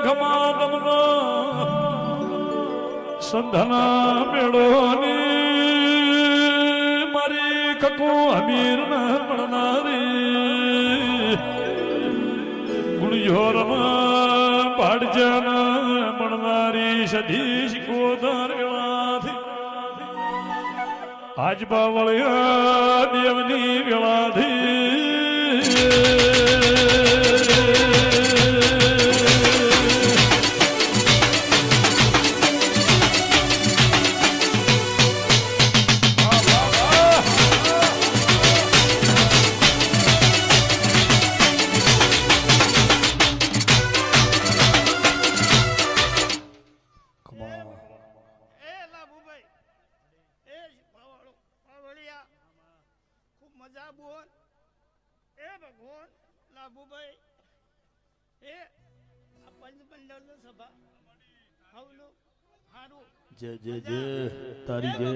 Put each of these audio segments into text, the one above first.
ઘમાડમનો સંધના મેળોની મારી કકુ અમીર ના મળનારી ગુણજોરમાં પાડજના મળનારી સધીશ ગોધર વેળાથી આજ બાવળિયા દેવની વેળાથી જય જય જય તારી જય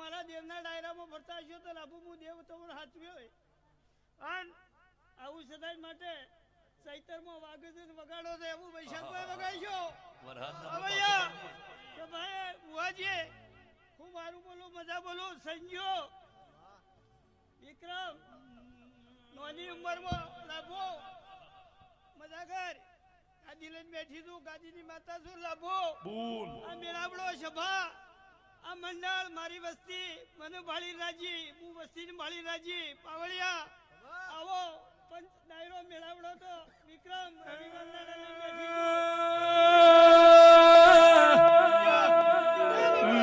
મારા દેવના ડાયરામાં ભરતા છો તો લાભુ હું દેવ તમને હાચવ્યો અને આવું સદાય માટે ચૈતરમાં વાગે છે વગાડો તો એવું વૈશાખભાઈ વગાડશો ભાઈ બુઆજી ખૂબ સારું બોલું મજા બોલું સંજો વિક્રમ નોની ઉંમરમાં લાભો મજા કર ગાદી લઈને બેઠી છું ગાદીની માતા છું લાભો આ મેળાવડો સભા આ મંડળ મારી વસ્તી મને ભાળી રાજી હું વસ્તીને ભાળી રાજી પાવળિયા આવો પંચ ડાયરો મેળાવડો તો વિક્રમ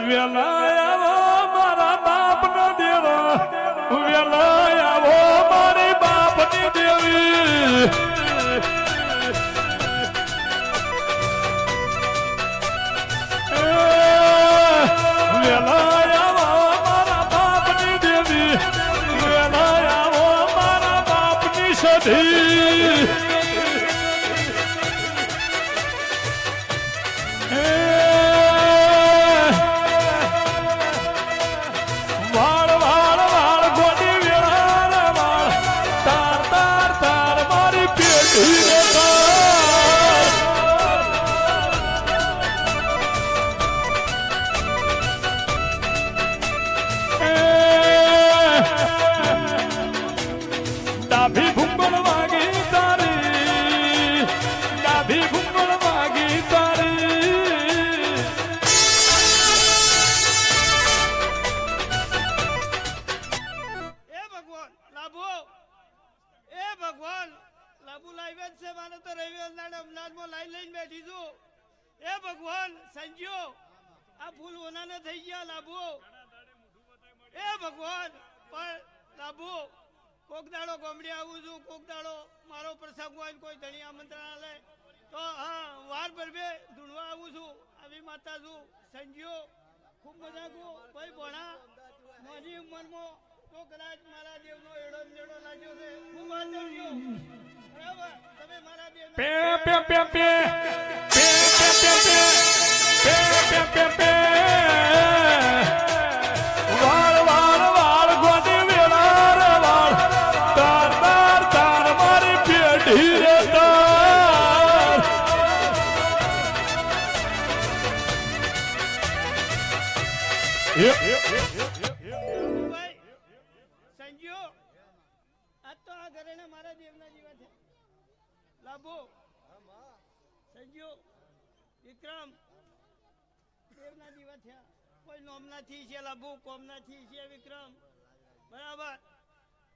વેલાયાવો મારા બાપનો દેવો વેલાયાવો મારી બાપની દેવી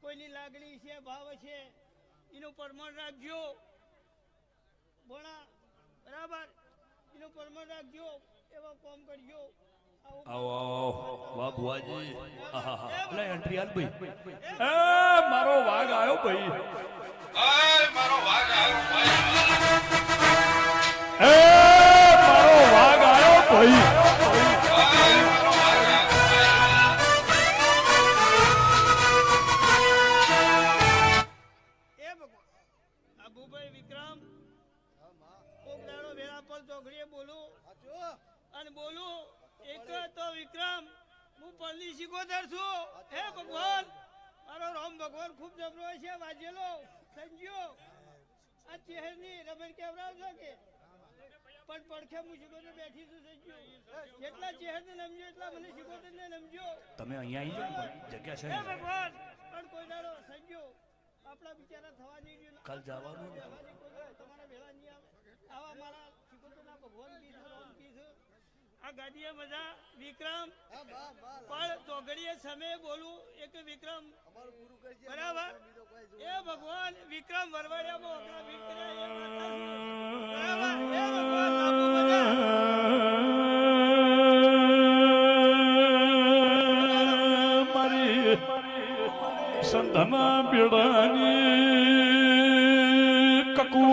કોઈની લાગણી છે ભાવ છે એનું પ્રમાણ રાખજો ભણા બરાબર પરમાન રાખજો એવા કોમ કરજો આવો આવો વાહ બુઆજી આહા લે એન્ટ્રી હાલ ભાઈ એ મારો વાઘ આવ્યો ભાઈ આય મારો વાઘ આવ્યો ભાઈ એ મારો વાઘ આવ્યો ભાઈ આય મારો વાઘ આવ્યો એ ભગવાન આબુભાઈ વિક્રમ કોક દાડો વેળા પર ચોકડીએ બોલું અને બોલું એક તો વિક્રમ હું પલ્લી શીખોતર છું હે ભગવાન મારો રામ ભગવાન ખૂબ જબરો છે વાજેલો સંજ્યો આ ચહેરની રબર કેવડાવજો કે પણ પડખે હું શીખોતર બેઠી છું સંજ્યો જેટલા ચહેરને નમજો એટલા મને શીખોતર ને નમજો તમે અહીંયા આવી જાઓ જગ્યા છે હે ભગવાન પણ કોઈ દાડો સંજ્યો આપણા બિચારા થવા નહીં રહ્યું કાલ જવાનું ને. તમારા ભેળા નહીં આવે આવા મારા શીખોતરના ભગવાન કી છે રામ કી છે આ ગાડીએ મજા વિક્રમ પણ ચોઘડીએ સમય બોલું એક વિક્રમ બરાબર એ ભગવાન વિક્રમ વરવાડિયામાં ઓગળા ભીટ કર્યા એ માતા છું. બરાબર એ ભગવાન લાંબુ મજા મારી સંધના બેડાની કકુ